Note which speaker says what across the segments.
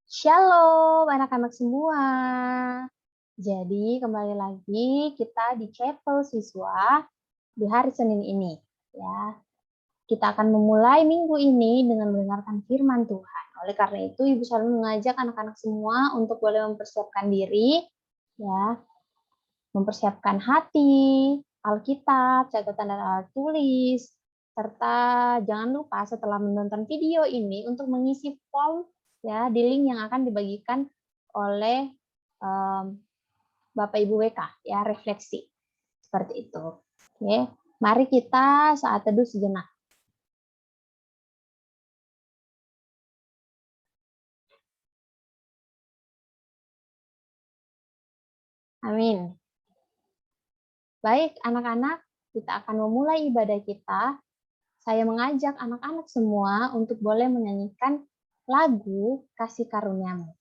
Speaker 1: Shalom anak-anak semua. Jadi kembali lagi kita di Chapel Siswa di hari Senin ini ya. Kita akan memulai minggu ini dengan mendengarkan firman Tuhan. Oleh karena itu Ibu selalu mengajak anak-anak semua untuk boleh mempersiapkan diri ya, mempersiapkan hati, Alkitab, catatan dan alat tulis, serta jangan lupa setelah menonton video ini untuk mengisi form ya di link yang akan dibagikan oleh Bapak Ibu WK ya, refleksi seperti itu. Oke, mari kita saat teduh sejenak. Amin. Baik anak-anak, kita akan memulai ibadah kita. Saya mengajak anak-anak semua untuk boleh menyanyikan lagu Kasih Karuniamu.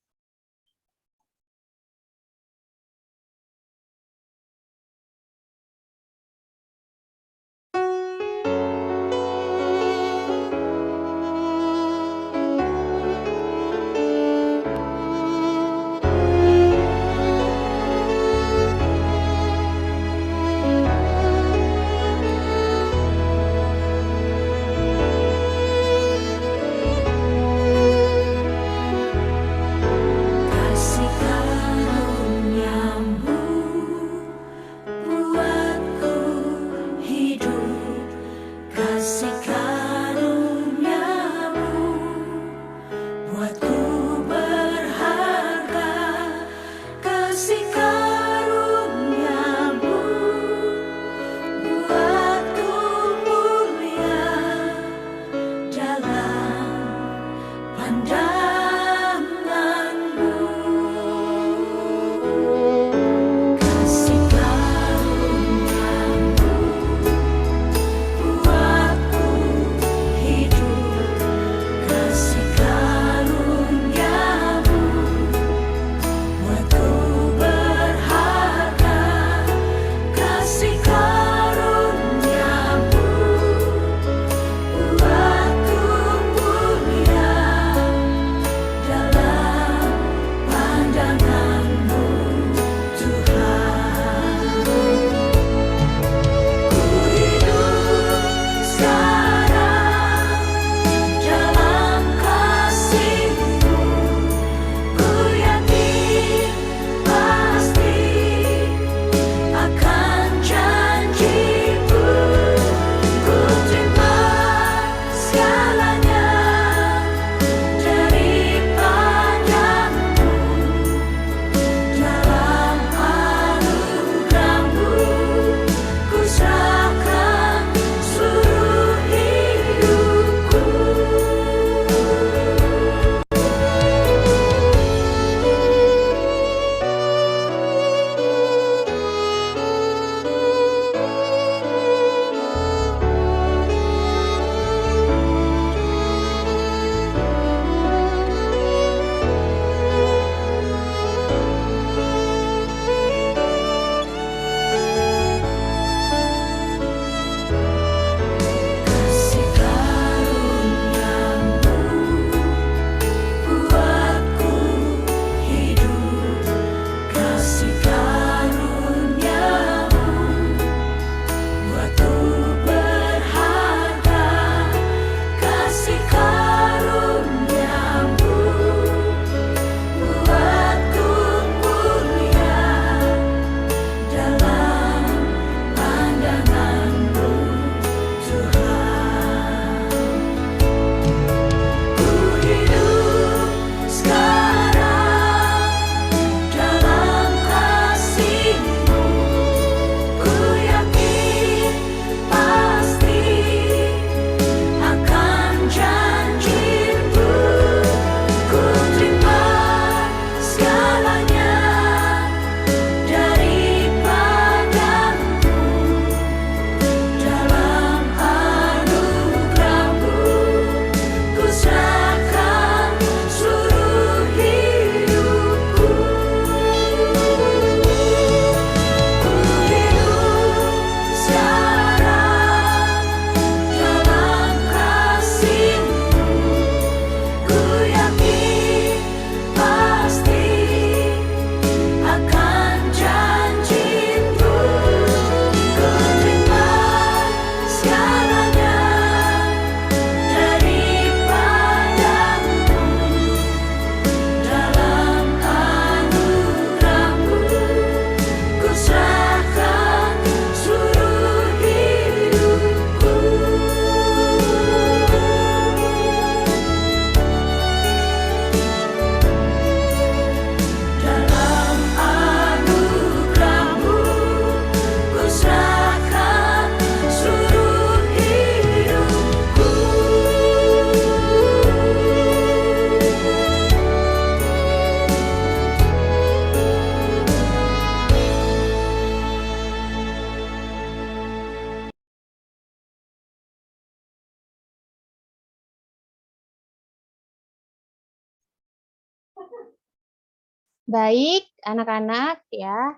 Speaker 1: Baik, anak-anak ya.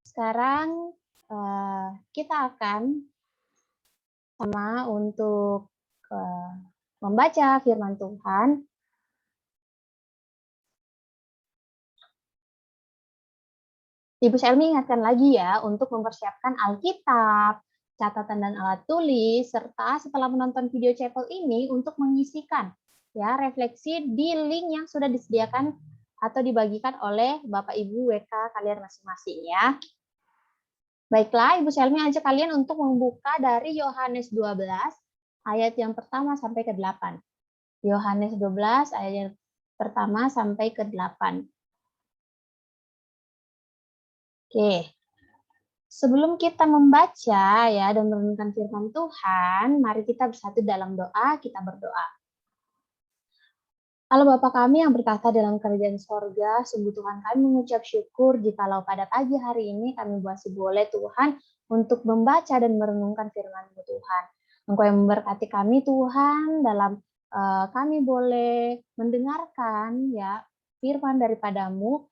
Speaker 1: Sekarang kita akan sama untuk membaca firman Tuhan. Ibu Selmi ingatkan lagi ya untuk mempersiapkan Alkitab, catatan dan alat tulis, serta setelah menonton video chapel ini untuk mengisikan ya refleksi di link yang sudah disediakan atau dibagikan oleh Bapak Ibu WK kalian masing-masing ya. Baiklah, Ibu Selmi ajak kalian untuk membuka dari Yohanes 12 ayat yang pertama sampai ke 8. Yohanes 12 ayat yang pertama sampai ke 8. Oke. Sebelum kita membaca ya dan merenungkan firman Tuhan, mari kita bersatu dalam doa, kita berdoa. Allah Bapa kami yang bertata dalam kerajaan sorga, sungguh Tuhan kami mengucap syukur jikalau pada pagi hari ini kami masih boleh Tuhan untuk membaca dan merenungkan firman-Mu Tuhan. Engkau yang memberkati kami Tuhan dalam kami boleh mendengarkan ya firman daripadamu.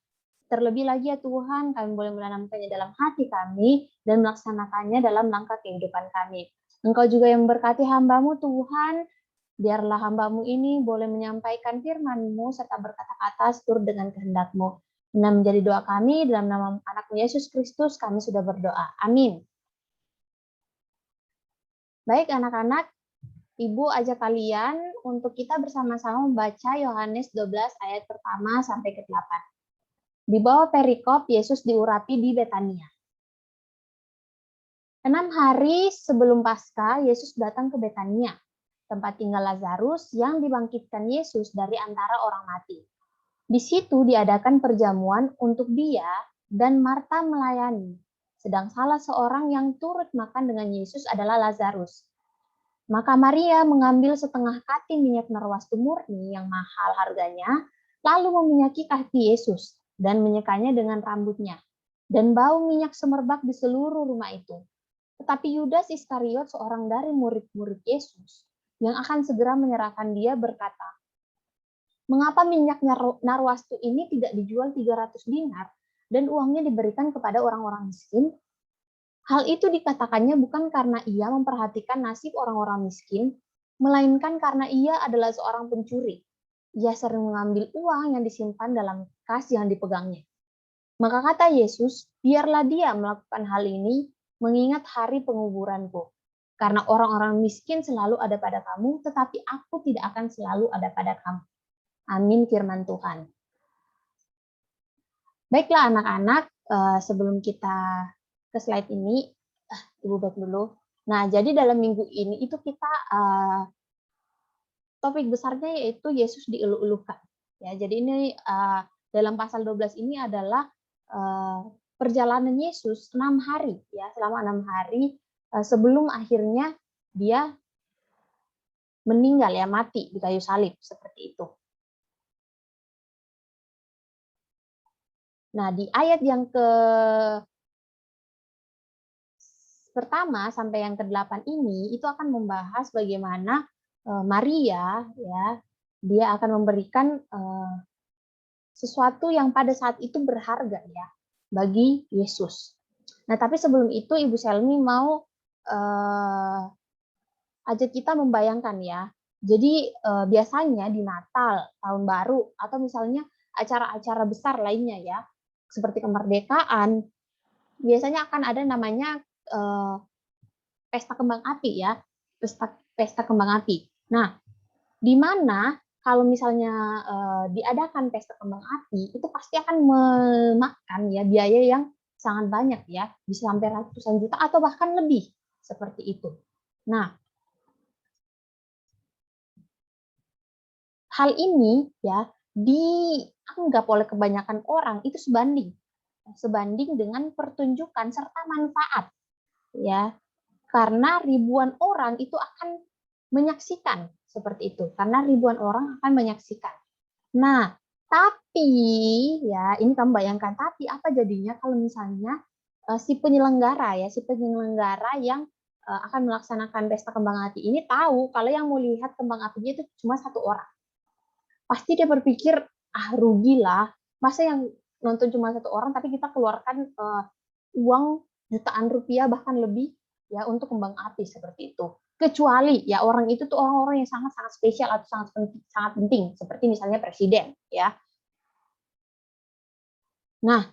Speaker 1: Terlebih lagi ya Tuhan, kami boleh menanamkannya dalam hati kami dan melaksanakannya dalam langkah kehidupan kami. Engkau juga yang memberkati hamba-Mu Tuhan, biarlah hamba-Mu ini boleh menyampaikan firman-Mu serta berkata-kata seturut dengan kehendak-Mu. Nah, menjadi doa kami dalam nama anak-Mu Yesus Kristus kami sudah berdoa. Amin. Baik anak-anak, Ibu ajak kalian untuk kita bersama-sama membaca Yohanes 12 ayat pertama sampai ke 8. Di bawah perikop, Yesus diurapi di Betania. 6 hari sebelum Paskah, Yesus datang ke Betania, tempat tinggal Lazarus yang dibangkitkan Yesus dari antara orang mati. Di situ diadakan perjamuan untuk dia dan Marta melayani, sedang salah seorang yang turut makan dengan Yesus adalah Lazarus. Maka Maria mengambil setengah kati minyak narwastu murni yang mahal harganya, lalu meminyaki kaki Yesus dan menyekanya dengan rambutnya. Dan bau minyak semerbak di seluruh rumah itu. Tetapi Yudas Iskariot, seorang dari murid-murid Yesus, yang akan segera menyerahkan dia berkata, "Mengapa minyak narwastu ini tidak dijual 300 dinar dan uangnya diberikan kepada orang-orang miskin?" Hal itu dikatakannya bukan karena ia memperhatikan nasib orang-orang miskin, melainkan karena ia adalah seorang pencuri. Ia sering mengambil uang yang disimpan dalam kas yang dipegangnya. Maka kata Yesus, biarlah dia melakukan hal ini mengingat hari penguburanku. Karena orang-orang miskin selalu ada pada kamu, tetapi aku tidak akan selalu ada pada kamu. Amin firman Tuhan. Baiklah anak-anak, sebelum kita ke slide ini, Ibu back dulu. Nah, jadi dalam minggu ini itu kita topik besarnya yaitu Yesus dieluk-elukan. Ya, jadi ini dalam pasal 12 ini adalah perjalanan Yesus 6 hari ya, selama 6 hari sebelum akhirnya dia meninggal ya, mati di kayu salib seperti itu. Nah, di ayat yang pertama sampai yang ke-8 ini itu akan membahas bagaimana Maria ya, dia akan memberikan sesuatu yang pada saat itu berharga ya bagi Yesus. Nah, tapi sebelum itu Ibu Selmi mau ajak kita membayangkan ya. Jadi biasanya di Natal, Tahun Baru, atau misalnya acara-acara besar lainnya ya, seperti kemerdekaan, biasanya akan ada namanya pesta kembang api ya, pesta kembang api. Nah, di mana kalau misalnya diadakan pesta kembang api, itu pasti akan memakan ya biaya yang sangat banyak ya, bisa sampai ratusan juta atau bahkan lebih seperti itu. Nah, hal ini ya dianggap oleh kebanyakan orang itu sebanding dengan pertunjukan serta manfaat ya, karena ribuan orang itu akan menyaksikan seperti itu, karena ribuan orang akan menyaksikan. Nah, tapi ya ini kamu bayangkan, tapi apa jadinya kalau misalnya si penyelenggara yang akan melaksanakan pesta kembang api ini tahu kalau yang mau lihat kembang apinya itu cuma satu orang. Pasti dia berpikir, ah rugilah, masa yang nonton cuma satu orang, tapi kita keluarkan uang jutaan rupiah bahkan lebih ya untuk kembang api seperti itu. Kecuali ya orang itu tuh orang-orang yang sangat-sangat spesial atau sangat penting seperti misalnya presiden ya. Nah,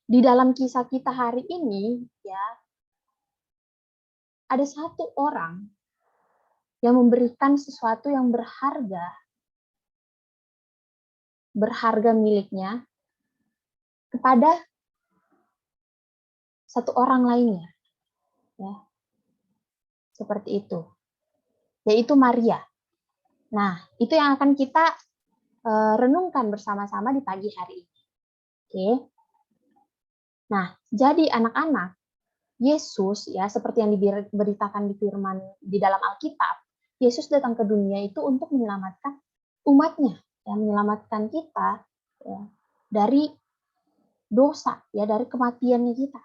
Speaker 1: di dalam kisah kita hari ini ya ada satu orang yang memberikan sesuatu yang berharga miliknya kepada satu orang lainnya ya. Seperti itu. Yaitu Maria. Nah, itu yang akan kita renungkan bersama-sama di pagi hari ini. Oke. Nah, jadi anak-anak, Yesus ya seperti yang diberitakan di firman di dalam Alkitab, Yesus datang ke dunia itu untuk menyelamatkan umatnya, ya, menyelamatkan kita ya, dari dosa, ya dari kematiannya kita.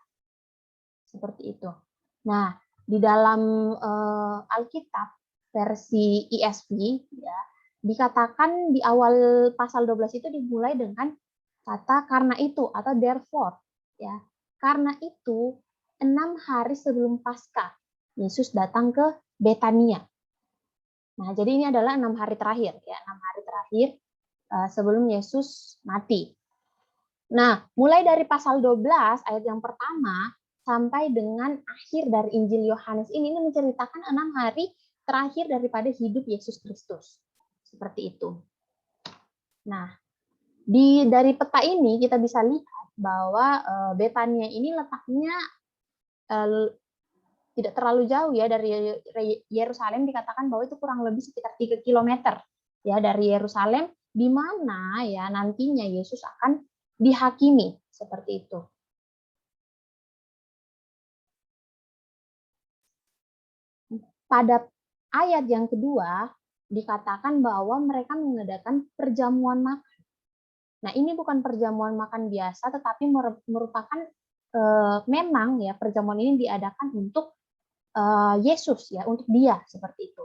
Speaker 1: Seperti itu. Nah, di dalam Alkitab versi ESV ya, dikatakan di awal pasal 12 itu dimulai dengan kata karena itu atau therefore ya. Karena itu 6 hari sebelum Paskah Yesus datang ke Betania. Nah, jadi ini adalah 6 hari terakhir ya, 6 hari terakhir sebelum Yesus mati. Nah, mulai dari pasal 12 ayat yang pertama sampai dengan akhir dari Injil Yohanes ini menceritakan 6 hari terakhir daripada hidup Yesus Kristus. Seperti itu. Nah, dari peta ini kita bisa lihat bahwa Betania ini letaknya tidak terlalu jauh ya dari Yerusalem, dikatakan bahwa itu kurang lebih sekitar 3 km ya dari Yerusalem, di mana ya nantinya Yesus akan dihakimi seperti itu. Pada ayat yang kedua dikatakan bahwa mereka mengadakan perjamuan makan. Nah, ini bukan perjamuan makan biasa, tetapi merupakan memang ya perjamuan ini diadakan untuk Yesus ya, untuk dia seperti itu.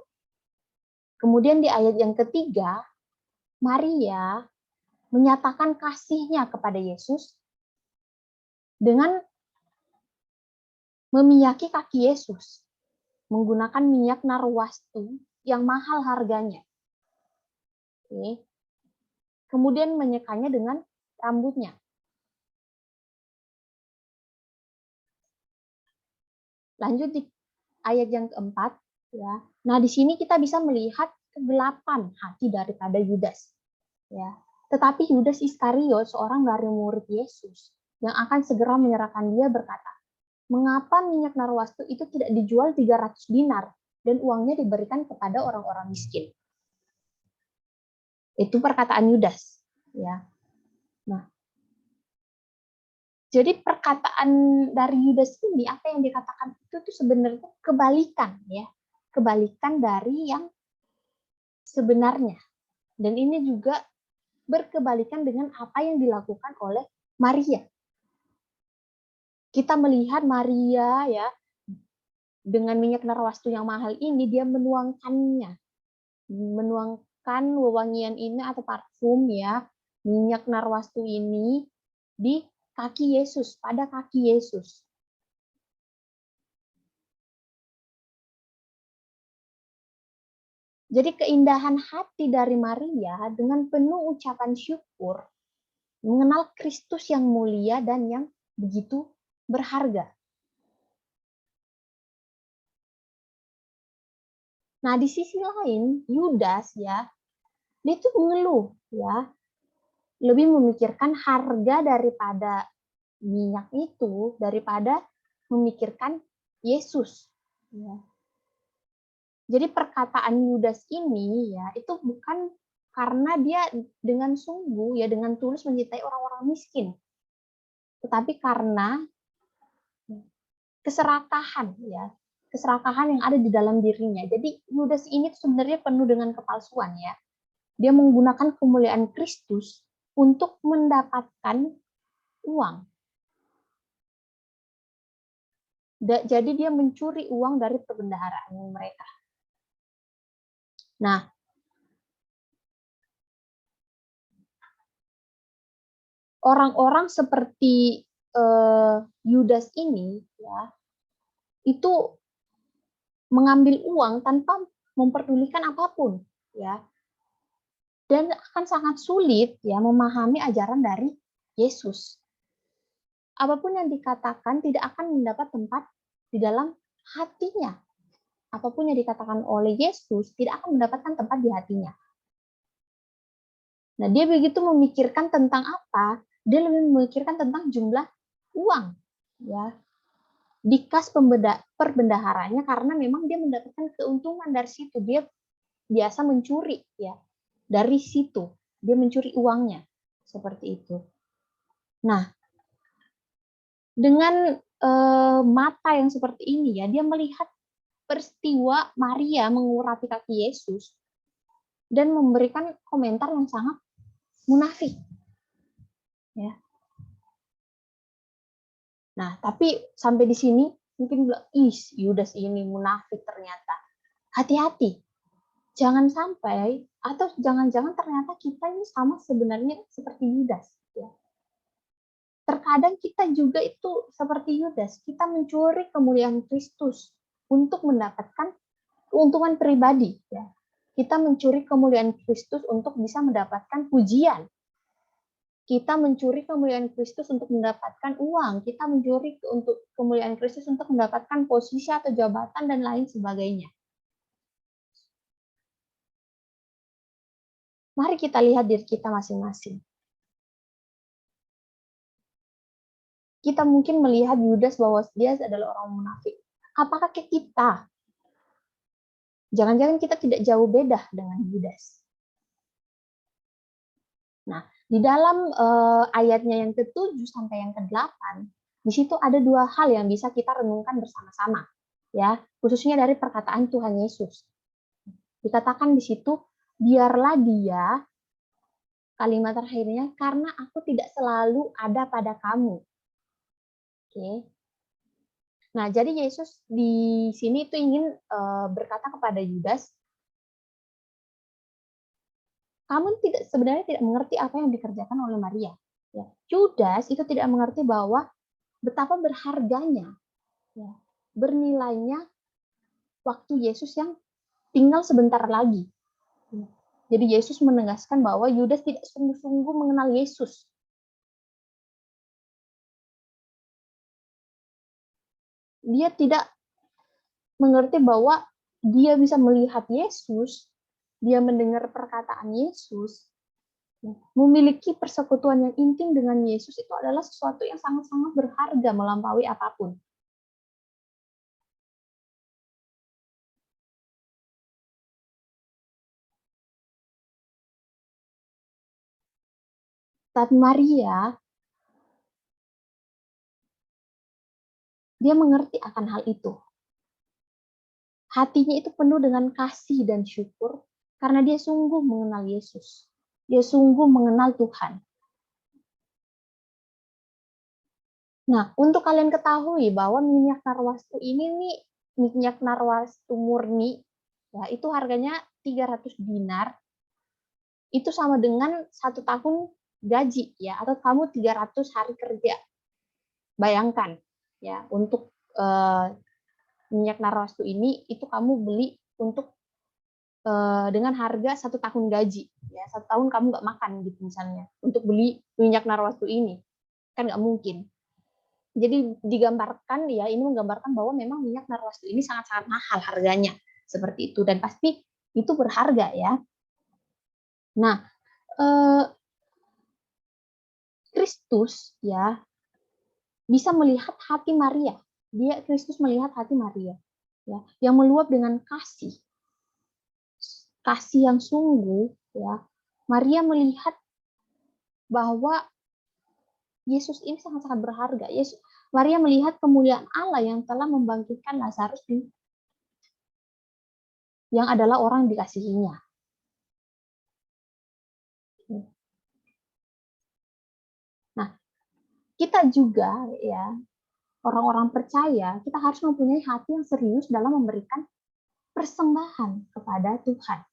Speaker 1: Kemudian di ayat yang ketiga, Maria menyatakan kasihnya kepada Yesus dengan meminyaki kaki Yesus menggunakan minyak narwastu yang mahal harganya. Oke. Kemudian menyekanya dengan rambutnya. Lanjut di ayat yang keempat, ya. Nah, di sini kita bisa melihat kegelapan hati daripada Yudas, ya. Tetapi Yudas Iskariot, seorang dari murid Yesus, yang akan segera menyerahkan dia berkata, "Mengapa minyak narwastu itu tidak dijual 300 dinar dan uangnya diberikan kepada orang-orang miskin?" Itu perkataan Yudas, ya. Nah, jadi perkataan dari Yudas ini, apa yang dikatakan itu tuh sebenarnya kebalikan ya. Kebalikan dari yang sebenarnya. Dan ini juga berkebalikan dengan apa yang dilakukan oleh Maria. Kita melihat Maria ya dengan minyak narwastu yang mahal ini, dia menuangkannya. Menuangkan wewangian ini atau parfum ya, minyak narwastu ini di kaki Yesus, pada kaki Yesus. Jadi keindahan hati dari Maria dengan penuh ucapan syukur mengenal Kristus yang mulia dan yang begitu berharga. Nah, di sisi lain, Yudas ya, dia itu mengeluh ya, lebih memikirkan harga daripada minyak itu daripada memikirkan Yesus. Ya. Jadi perkataan Yudas ini ya itu bukan karena dia dengan sungguh ya dengan tulus mencintai orang-orang miskin, tetapi karena keserakahan ya, keserakahan yang ada di dalam dirinya. Jadi Yudas ini sebenarnya penuh dengan kepalsuan ya. Dia menggunakan kemuliaan Kristus untuk mendapatkan uang. Jadi dia mencuri uang dari perbendaharaan mereka. Nah, orang-orang seperti Yudas ini ya itu mengambil uang tanpa memperdulikan apapun ya, dan akan sangat sulit ya memahami ajaran dari Yesus. Apapun yang dikatakan tidak akan mendapat tempat di dalam hatinya. Apapun yang dikatakan oleh Yesus tidak akan mendapatkan tempat di hatinya. Nah, dia begitu memikirkan tentang apa? Dia lebih memikirkan tentang jumlah uang, ya. Di kas perbendaharanya karena memang dia mendapatkan keuntungan dari situ. Dia biasa mencuri, ya. Dari situ dia mencuri uangnya, seperti itu. Nah, dengan mata yang seperti ini ya, dia melihat peristiwa Maria mengurapi kaki Yesus dan memberikan komentar yang sangat munafik. Ya. Nah, tapi sampai di sini mungkin bilang, Yudas ini munafik ternyata. Hati-hati. Jangan sampai, atau jangan-jangan ternyata kita ini sama sebenarnya seperti Yudas. Ya. Terkadang kita juga itu seperti Yudas. Kita mencuri kemuliaan Kristus untuk mendapatkan keuntungan pribadi. Ya. Kita mencuri kemuliaan Kristus untuk bisa mendapatkan pujian. Kita mencuri kemuliaan Kristus untuk mendapatkan uang, kita mencuri untuk kemuliaan Kristus untuk mendapatkan posisi atau jabatan dan lain sebagainya. Mari kita lihat diri kita masing-masing. Kita mungkin melihat Yudas bahwa dia adalah orang munafik. Apakah kita? Jangan-jangan kita tidak jauh beda dengan Yudas. Nah, di dalam ayatnya yang ke-7 sampai yang ke-8, di situ ada dua hal yang bisa kita renungkan bersama-sama, ya, khususnya dari perkataan Tuhan Yesus. Dikatakan di situ, biarlah dia, kalimat terakhirnya, karena aku tidak selalu ada pada kamu. Oke. Nah, jadi Yesus di sini itu ingin berkata kepada Yudas, kamu sebenarnya tidak mengerti apa yang dikerjakan oleh Maria. Ya. Yudas itu tidak mengerti bahwa betapa berharganya, ya, bernilainya waktu Yesus yang tinggal sebentar lagi. Jadi Yesus menegaskan bahwa Yudas tidak sungguh-sungguh mengenal Yesus. Dia tidak mengerti bahwa dia bisa melihat Yesus, dia mendengar perkataan Yesus, memiliki persekutuan yang intim dengan Yesus itu adalah sesuatu yang sangat-sangat berharga melampaui apapun. Tapi Maria, dia mengerti akan hal itu. Hatinya itu penuh dengan kasih dan syukur karena dia sungguh mengenal Yesus. Dia sungguh mengenal Tuhan. Nah, untuk kalian ketahui bahwa minyak narwastu ini nih, minyak narwastu murni, ya, itu harganya 300 dinar, itu sama dengan 1 tahun gaji, ya, atau kamu 300 hari kerja. Bayangkan, ya, untuk minyak narwastu ini, itu kamu beli untuk dengan harga 1 tahun gaji, ya, 1 tahun kamu nggak makan gitu misalnya, untuk beli minyak narwastu ini, kan nggak mungkin. Jadi digambarkan, ya, ini menggambarkan bahwa memang minyak narwastu ini sangat-sangat mahal harganya, seperti itu, dan pasti itu berharga, ya. Nah, Kristus, ya, bisa melihat hati Maria. Kristus melihat hati Maria, ya, yang meluap dengan kasih yang sungguh, ya. Maria melihat bahwa Yesus ini sangat-sangat berharga. Maria melihat kemuliaan Allah yang telah membangkitkan Lazarus yang adalah orang yang dikasihinya. Nah, kita juga, ya, orang-orang percaya, kita harus mempunyai hati yang serius dalam memberikan persembahan kepada Tuhan.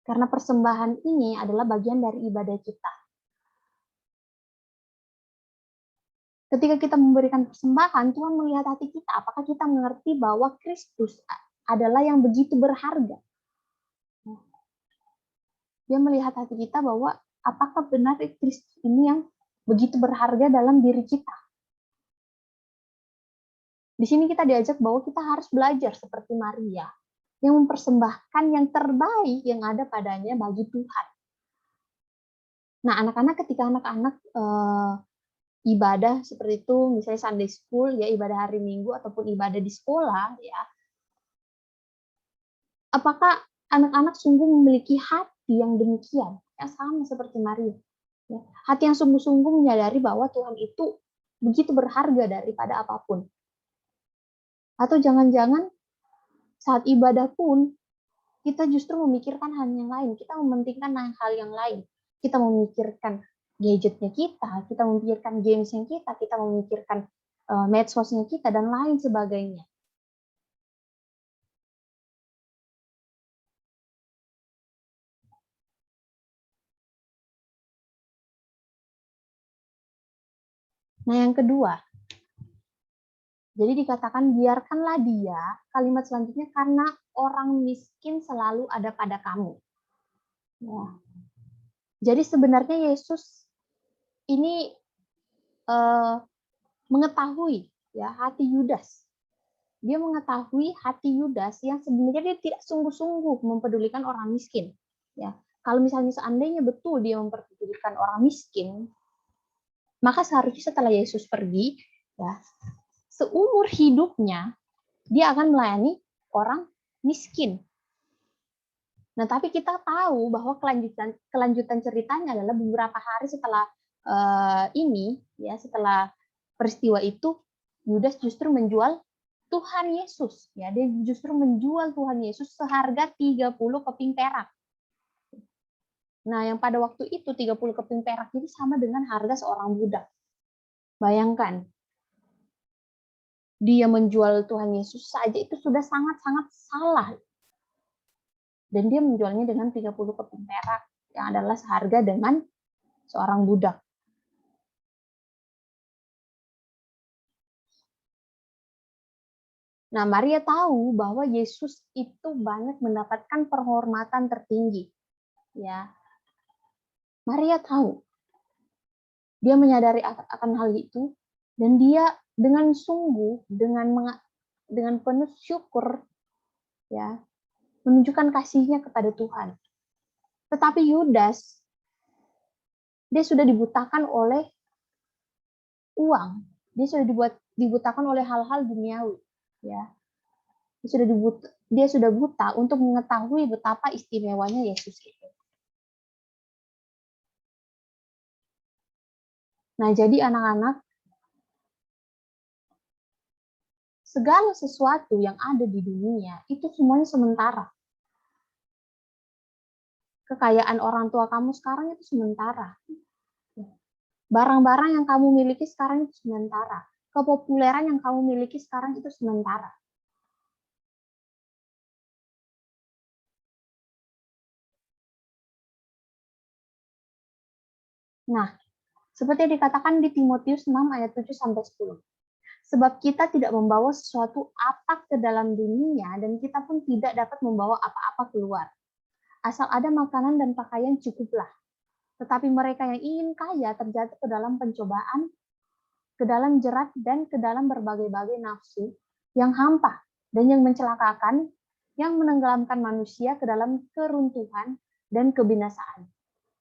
Speaker 1: Karena persembahan ini adalah bagian dari ibadah kita. Ketika kita memberikan persembahan, Tuhan melihat hati kita. Apakah kita mengerti bahwa Kristus adalah yang begitu berharga? Dia melihat hati kita bahwa apakah benar Kristus ini yang begitu berharga dalam diri kita. Di sini kita diajak bahwa kita harus belajar seperti Maria, yang mempersembahkan yang terbaik yang ada padanya bagi Tuhan. Nah, anak-anak ketika anak-anak ibadah seperti itu, misalnya Sunday School, ya ibadah hari Minggu ataupun ibadah di sekolah, ya, apakah anak-anak sungguh memiliki hati yang demikian, yang sama seperti Maria, ya, hati yang sungguh-sungguh menyadari bahwa Tuhan itu begitu berharga daripada apapun. Atau jangan-jangan saat ibadah pun kita justru memikirkan hal yang lain, kita mementingkan hal yang lain, kita memikirkan gadgetnya kita memikirkan gamesnya kita memikirkan medsosnya kita, dan lain sebagainya. Nah, yang kedua, jadi dikatakan biarkanlah dia, kalimat selanjutnya, karena orang miskin selalu ada pada kamu. Ya. Jadi sebenarnya Yesus ini mengetahui ya hati Yudas. Dia mengetahui hati Yudas yang sebenarnya dia tidak sungguh-sungguh mempedulikan orang miskin. Ya, kalau misalnya seandainya betul dia mempedulikan orang miskin, maka seharusnya setelah Yesus pergi, ya, seumur hidupnya dia akan melayani orang miskin. Nah, tapi kita tahu bahwa kelanjutan ceritanya adalah beberapa hari setelah ini, ya, setelah peristiwa itu, Yudas justru menjual Tuhan Yesus, ya, dia justru menjual Tuhan Yesus seharga 30 keping perak. Nah, yang pada waktu itu 30 keping perak itu sama dengan harga seorang budak. Bayangkan, dia menjual Tuhan Yesus saja itu sudah sangat-sangat salah. Dan dia menjualnya dengan 30 keping perak, yang adalah seharga dengan seorang budak. Nah, Maria tahu bahwa Yesus itu banyak mendapatkan penghormatan tertinggi. Ya, Maria tahu. Dia menyadari akan hal itu, dan dia dengan sungguh, dengan penuh syukur, ya, menunjukkan kasihnya kepada Tuhan. Tetapi Yudas, dia sudah dibutakan oleh uang. Dia sudah dibutakan oleh hal-hal duniawi. Ya, dia sudah buta untuk mengetahui betapa istimewanya Yesus itu. Nah, jadi anak-anak, segala sesuatu yang ada di dunia itu semuanya sementara. Kekayaan orang tua kamu sekarang itu sementara. Barang-barang yang kamu miliki sekarang itu sementara. Kepopuleran yang kamu miliki sekarang itu sementara. Nah, seperti dikatakan di Timotius 6 ayat 7 sampai 10. Sebab kita tidak membawa sesuatu apa ke dalam dunia, dan kita pun tidak dapat membawa apa-apa keluar. Asal ada makanan dan pakaian cukuplah. Tetapi mereka yang ingin kaya terjatuh ke dalam pencobaan, ke dalam jerat, dan ke dalam berbagai-bagai nafsu yang hampa dan yang mencelakakan, yang menenggelamkan manusia ke dalam keruntuhan dan kebinasaan.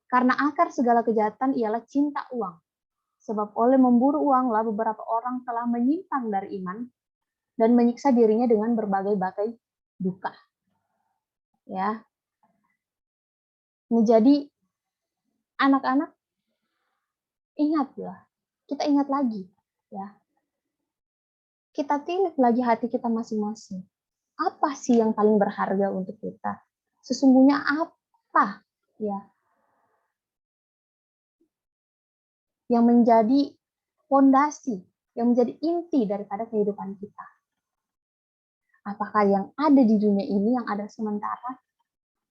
Speaker 1: Karena akar segala kejahatan ialah cinta uang. Sebab oleh memburu uanglah beberapa orang telah menyimpang dari iman dan menyiksa dirinya dengan berbagai-bagai duka. Ya. Menjadi anak-anak, ingat ya, kita ingat lagi ya. Kita tilik lagi hati kita masing-masing. Apa sih yang paling berharga untuk kita? Sesungguhnya apa ya yang menjadi fondasi, yang menjadi inti daripada kehidupan kita? Apakah yang ada di dunia ini yang ada sementara,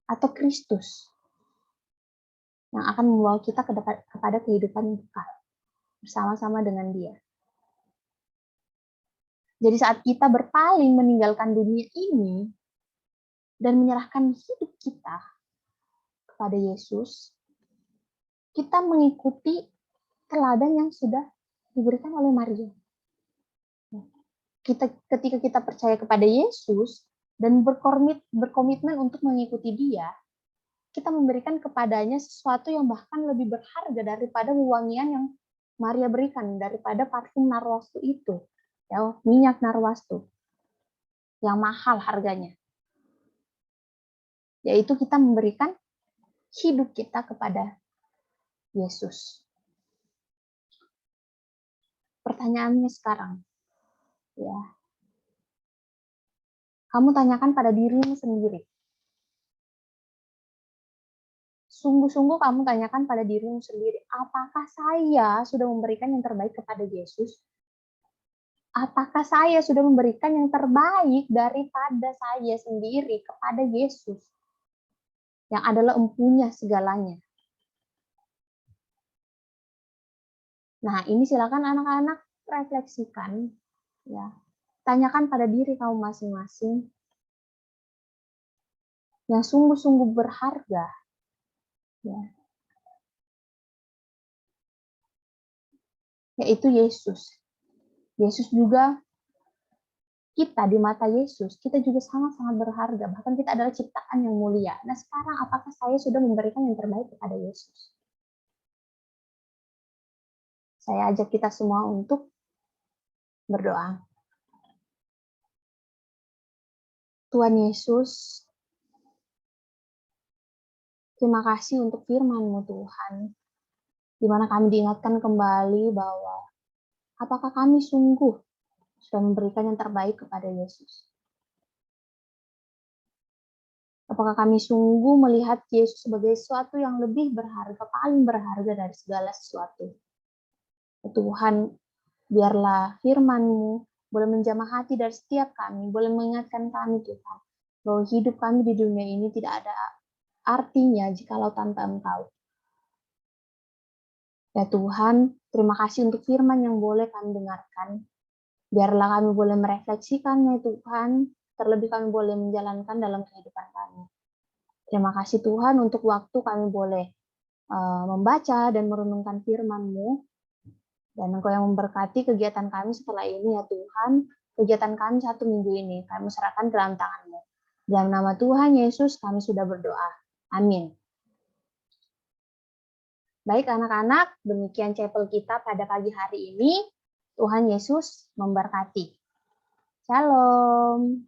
Speaker 1: atau Kristus yang akan membawa kita kepada kehidupan yang kekal bersama-sama dengan Dia? Jadi saat kita berpaling meninggalkan dunia ini dan menyerahkan hidup kita kepada Yesus, kita mengikuti teladan yang sudah diberikan oleh Maria. Ketika kita percaya kepada Yesus dan berkomitmen untuk mengikuti Dia, kita memberikan kepadanya sesuatu yang bahkan lebih berharga daripada wewangian yang Maria berikan, daripada parfum narwastu itu, ya, minyak narwastu yang mahal harganya. Yaitu kita memberikan hidup kita kepada Yesus. Pertanyaannya sekarang, ya, kamu tanyakan pada dirimu sendiri. Sungguh-sungguh kamu tanyakan pada dirimu sendiri, apakah saya sudah memberikan yang terbaik kepada Yesus? Apakah saya sudah memberikan yang terbaik daripada saya sendiri kepada Yesus, yang adalah empunya segalanya? Nah, ini silakan anak-anak refleksikan, ya. Tanyakan pada diri kamu masing-masing yang sungguh-sungguh berharga, ya, yaitu Yesus. Yesus juga, kita di mata Yesus, kita juga sangat-sangat berharga. Bahkan kita adalah ciptaan yang mulia. Nah, sekarang apakah saya sudah memberikan yang terbaik kepada Yesus? Saya ajak kita semua untuk berdoa. Tuhan Yesus, terima kasih untuk firman-Mu Tuhan, di mana kami diingatkan kembali bahwa apakah kami sungguh sudah memberikan yang terbaik kepada Yesus? Apakah kami sungguh melihat Yesus sebagai sesuatu yang lebih berharga, paling berharga dari segala sesuatu? Tuhan, biarlah firman-Mu boleh menjamah hati dari setiap kami, boleh mengingatkan kami Tuhan, bahwa hidup kami di dunia ini tidak ada artinya jikalau tanpa Engkau. Ya Tuhan, terima kasih untuk firman yang boleh kami dengarkan. Biarlah kami boleh merefleksikannya Tuhan, terlebih kami boleh menjalankan dalam kehidupan kami. Terima kasih Tuhan untuk waktu kami boleh membaca dan merenungkan firman-Mu. Dan Engkau yang memberkati kegiatan kami setelah ini ya Tuhan. Kegiatan kami 1 minggu ini, kami serahkan ke dalam tangan-Mu. Dalam nama Tuhan Yesus kami sudah berdoa. Amin. Baik anak-anak, demikian chapel kita pada pagi hari ini. Tuhan Yesus memberkati. Shalom.